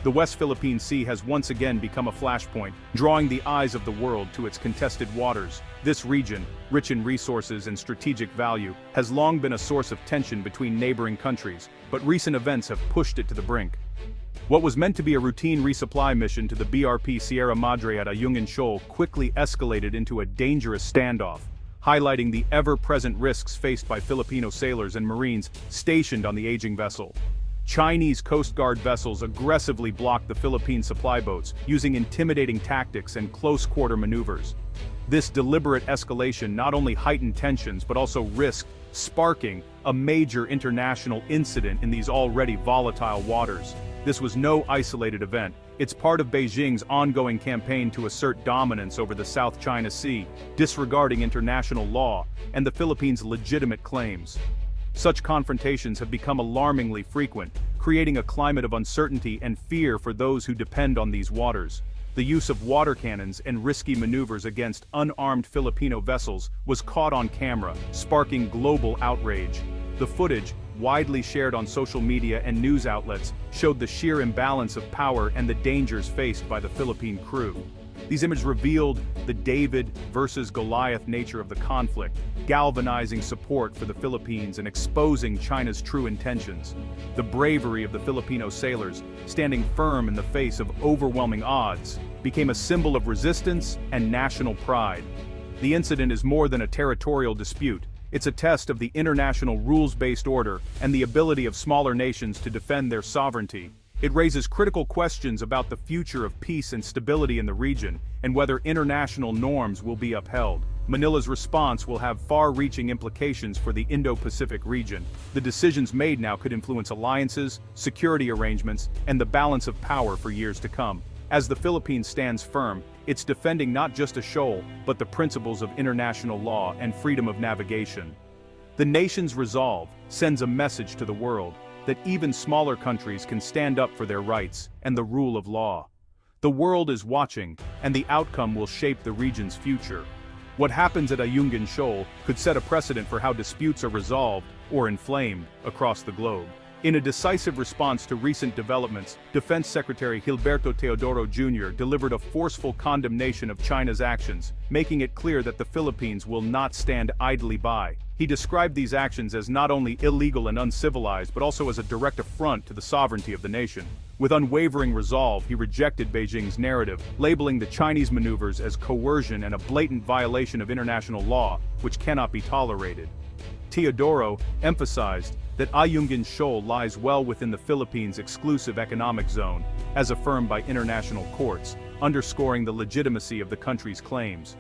The West Philippine Sea has once again become a flashpoint, drawing the eyes of the world to its contested waters. This region, rich in resources and strategic value, has long been a source of tension between neighboring countries, but recent events have pushed it to the brink. What was meant to be a routine resupply mission to the BRP Sierra Madre at Ayungin Shoal quickly escalated into a dangerous standoff, highlighting the ever-present risks faced by Filipino sailors and Marines stationed on the aging vessel. Chinese Coast Guard vessels aggressively blocked the Philippine supply boats, using intimidating tactics and close-quarter maneuvers. This deliberate escalation not only heightened tensions but also risked sparking a major international incident in these already volatile waters. This was no isolated event. It's part of Beijing's ongoing campaign to assert dominance over the South China Sea, disregarding international law and the Philippines' legitimate claims. Such confrontations have become alarmingly frequent, creating a climate of uncertainty and fear for those who depend on these waters. The use of water cannons and risky maneuvers against unarmed Filipino vessels was caught on camera, sparking global outrage. The footage, widely shared on social media and news outlets, showed the sheer imbalance of power and the dangers faced by the Philippine crew. These images revealed the David versus Goliath nature of the conflict, galvanizing support for the Philippines and exposing China's true intentions. The bravery of the Filipino sailors, standing firm in the face of overwhelming odds, became a symbol of resistance and national pride. The incident is more than a territorial dispute. It's a test of the international rules-based order and the ability of smaller nations to defend their sovereignty. It raises critical questions about the future of peace and stability in the region, and whether international norms will be upheld. Manila's response will have far-reaching implications for the Indo-Pacific region. The decisions made now could influence alliances, security arrangements, and the balance of power for years to come. As the Philippines stands firm, it's defending not just a shoal, but the principles of international law and freedom of navigation. The nation's resolve sends a message to the world that even smaller countries can stand up for their rights and the rule of law. The world is watching, and the outcome will shape the region's future. What happens at Ayungin Shoal could set a precedent for how disputes are resolved or inflamed across the globe. In a decisive response to recent developments, Defense Secretary Gilberto Teodoro Jr. delivered a forceful condemnation of China's actions, making it clear that the Philippines will not stand idly by. He described these actions as not only illegal and uncivilized but also as a direct affront to the sovereignty of the nation. With unwavering resolve, he rejected Beijing's narrative, labeling the Chinese maneuvers as coercion and a blatant violation of international law, which cannot be tolerated. Teodoro emphasized that Ayungin Shoal lies well within the Philippines' exclusive economic zone, as affirmed by international courts, underscoring the legitimacy of the country's claims.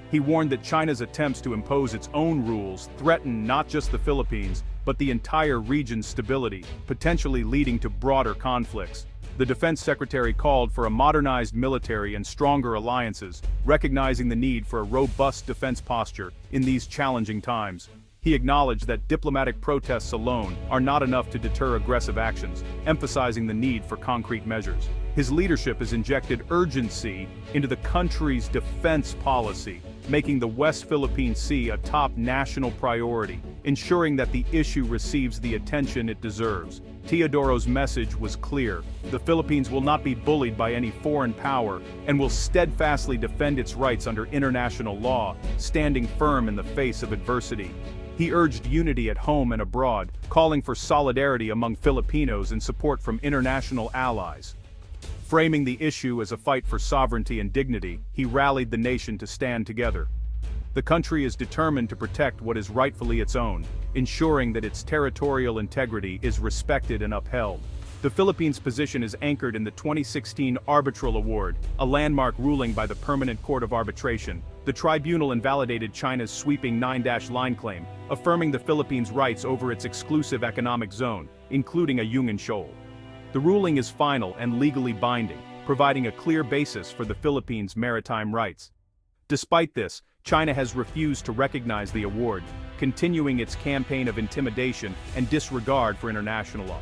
He warned that China's attempts to impose its own rules threaten not just the Philippines, but the entire region's stability, potentially leading to broader conflicts. The defense secretary called for a modernized military and stronger alliances, recognizing the need for a robust defense posture in these challenging times. He acknowledged that diplomatic protests alone are not enough to deter aggressive actions, emphasizing the need for concrete measures. His leadership has injected urgency into the country's defense policy, making the West Philippine Sea a top national priority, ensuring that the issue receives the attention it deserves. Teodoro's message was clear: the Philippines will not be bullied by any foreign power and will steadfastly defend its rights under international law, standing firm in the face of adversity. He urged unity at home and abroad, calling for solidarity among Filipinos and support from international allies. Framing the issue as a fight for sovereignty and dignity, he rallied the nation to stand together. The country is determined to protect what is rightfully its own, ensuring that its territorial integrity is respected and upheld. The Philippines' position is anchored in the 2016 Arbitral Award, a landmark ruling by the Permanent Court of Arbitration. The tribunal invalidated China's sweeping 9-line claim, affirming the Philippines' rights over its exclusive economic zone, including Ayungin Shoal. The ruling is final and legally binding, providing a clear basis for the Philippines' maritime rights. Despite this, China has refused to recognize the award, continuing its campaign of intimidation and disregard for international law.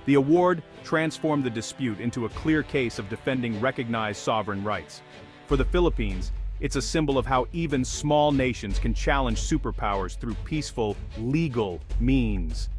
The award transformed the dispute into a clear case of defending recognized sovereign rights. For the Philippines, it's a symbol of how even small nations can challenge superpowers through peaceful, legal means.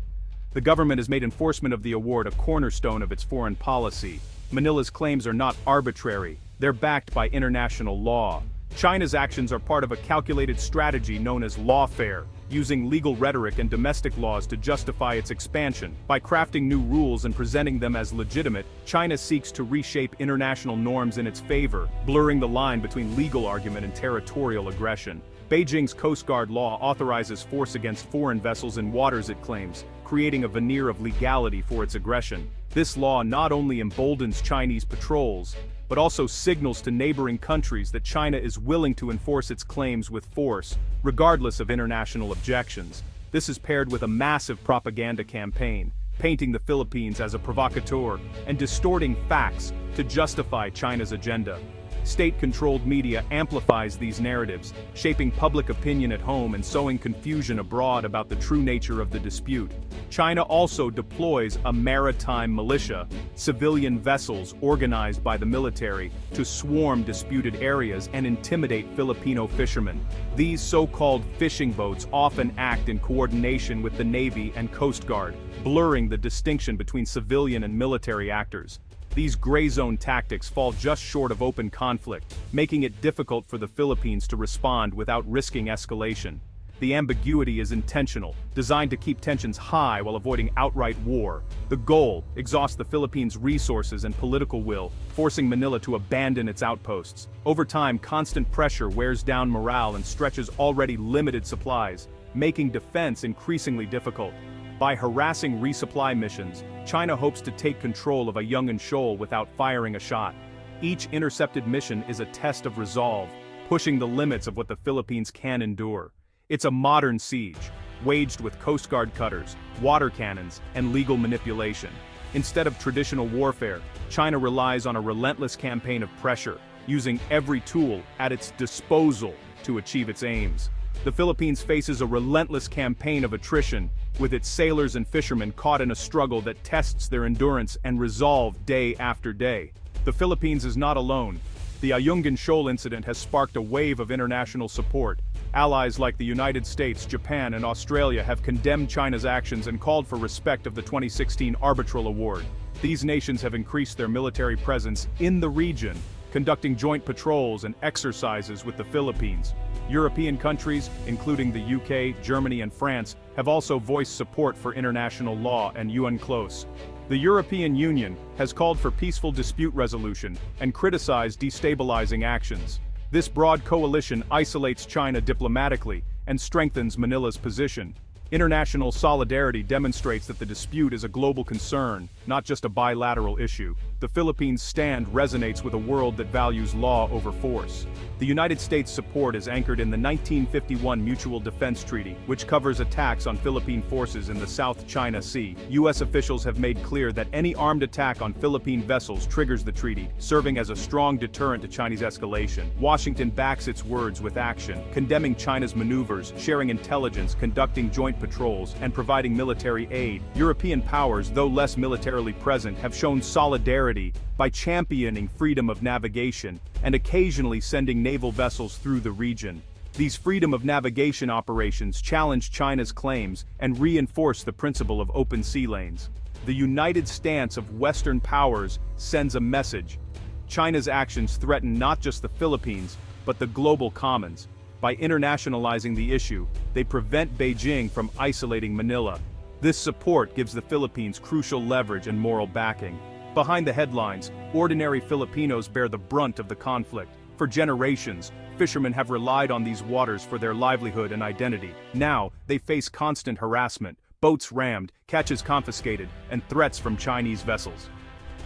The government has made enforcement of the award a cornerstone of its foreign policy, Manila's claims are not arbitrary, they're backed by international law. China's actions are part of a calculated strategy known as lawfare, using legal rhetoric and domestic laws to justify its expansion. By crafting new rules and presenting them as legitimate, China seeks to reshape international norms in its favor, blurring the line between legal argument and territorial aggression. Beijing's Coast Guard law authorizes force against foreign vessels in waters it claims, creating a veneer of legality for its aggression. This law not only emboldens Chinese patrols, but also signals to neighboring countries that China is willing to enforce its claims with force, regardless of international objections. This is paired with a massive propaganda campaign, painting the Philippines as a provocateur and distorting facts to justify China's agenda. State-controlled media amplifies these narratives, shaping public opinion at home and sowing confusion abroad about the true nature of the dispute. China also deploys a maritime militia, civilian vessels organized by the military, to swarm disputed areas and intimidate Filipino fishermen. These so-called fishing boats often act in coordination with the Navy and Coast Guard, blurring the distinction between civilian and military actors. These gray zone tactics fall just short of open conflict, making it difficult for the Philippines to respond without risking escalation. The ambiguity is intentional, designed to keep tensions high while avoiding outright war. The goal: exhaust the Philippines' resources and political will, forcing Manila to abandon its outposts. Over time, constant pressure wears down morale and stretches already limited supplies, making defense increasingly difficult. By harassing resupply missions, China hopes to take control of Ayungin Shoal without firing a shot. Each intercepted mission is a test of resolve, pushing the limits of what the Philippines can endure. It's a modern siege, waged with Coast Guard cutters, water cannons, and legal manipulation. Instead of traditional warfare, China relies on a relentless campaign of pressure, using every tool at its disposal to achieve its aims. The Philippines faces a relentless campaign of attrition, with its sailors and fishermen caught in a struggle that tests their endurance and resolve day after day. The Philippines is not alone. The Ayungin Shoal incident has sparked a wave of international support. Allies like the United States, Japan, and Australia have condemned China's actions and called for respect of the 2016 arbitral award. These nations have increased their military presence in the region, conducting joint patrols and exercises with the Philippines. European countries, including the UK, Germany, and France, have also voiced support for international law and UNCLOS. The European Union has called for peaceful dispute resolution and criticized destabilizing actions. This broad coalition isolates China diplomatically and strengthens Manila's position. International solidarity demonstrates that the dispute is a global concern, not just a bilateral issue. The Philippines' stand resonates with a world that values law over force. The United States' support is anchored in the 1951 Mutual Defense Treaty, which covers attacks on Philippine forces in the South China Sea. U.S. officials have made clear that any armed attack on Philippine vessels triggers the treaty, serving as a strong deterrent to Chinese escalation. Washington backs its words with action, condemning China's maneuvers, sharing intelligence, conducting joint patrols, and providing military aid. European powers, though less militarily present, have shown solidarity by championing freedom of navigation and occasionally sending naval vessels through the region. These freedom of navigation operations challenge China's claims and reinforce the principle of open sea lanes. The united stance of Western powers sends a message. China's actions threaten not just the Philippines, but the global commons. By internationalizing the issue, they prevent Beijing from isolating Manila. This support gives the Philippines crucial leverage and moral backing. Behind the headlines, ordinary Filipinos bear the brunt of the conflict. For generations, fishermen have relied on these waters for their livelihood and identity. Now, they face constant harassment, boats rammed, catches confiscated, and threats from Chinese vessels.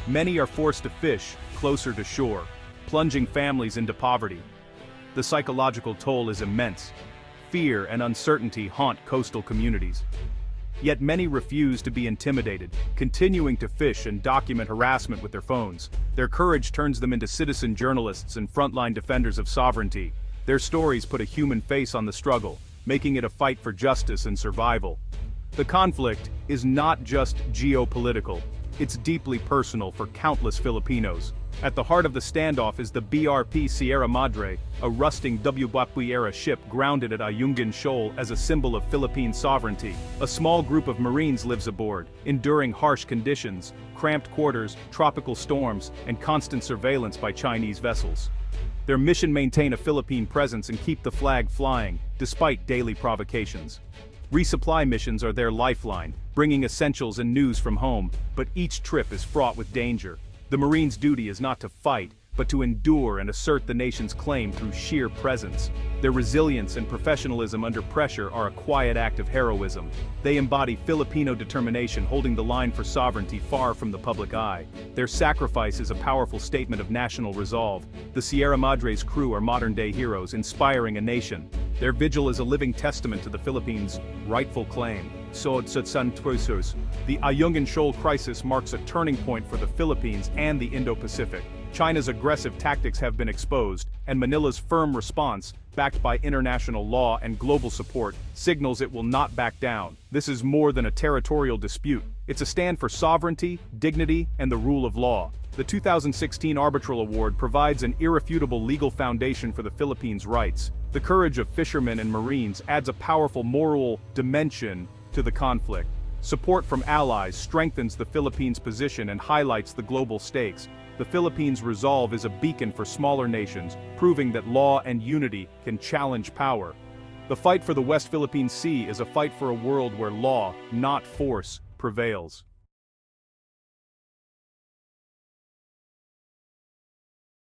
Many are forced to fish closer to shore, plunging families into poverty. The psychological toll is immense. Fear and uncertainty haunt coastal communities. Yet many refuse to be intimidated, continuing to fish and document harassment with their phones. Their courage turns them into citizen journalists and frontline defenders of sovereignty. Their stories put a human face on the struggle, making it a fight for justice and survival. The conflict is not just geopolitical. it's deeply personal for countless Filipinos. At the heart of the standoff is the BRP Sierra Madre, a rusting WBAP-era ship grounded at Ayungin Shoal as a symbol of Philippine sovereignty. A small group of Marines lives aboard, enduring harsh conditions, cramped quarters, tropical storms, and constant surveillance by Chinese vessels. Their mission: maintain a Philippine presence and keep the flag flying, despite daily provocations. Resupply missions are their lifeline, bringing essentials and news from home, but each trip is fraught with danger. The Marines' duty is not to fight, but to endure and assert the nation's claim through sheer presence. Their resilience and professionalism under pressure are a quiet act of heroism. They embody Filipino determination, holding the line for sovereignty far from the public eye. Their sacrifice is a powerful statement of national resolve. The Sierra Madre's crew are modern-day heroes, inspiring a nation. Their vigil is a living testament to the Philippines' rightful claim. The Ayungin Shoal crisis marks a turning point for the Philippines and the Indo-Pacific. China's aggressive tactics have been exposed, and Manila's firm response, backed by international law and global support, signals it will not back down. This is more than a territorial dispute. It's a stand for sovereignty, dignity, and the rule of law. The 2016 Arbitral Award provides an irrefutable legal foundation for the Philippines' rights. The courage of fishermen and Marines adds a powerful moral dimension to the conflict. Support from allies strengthens the Philippines' position and highlights the global stakes. The Philippines' resolve is a beacon for smaller nations, proving that law and unity can challenge power. The fight for the West Philippine Sea is a fight for a world where law, not force, prevails.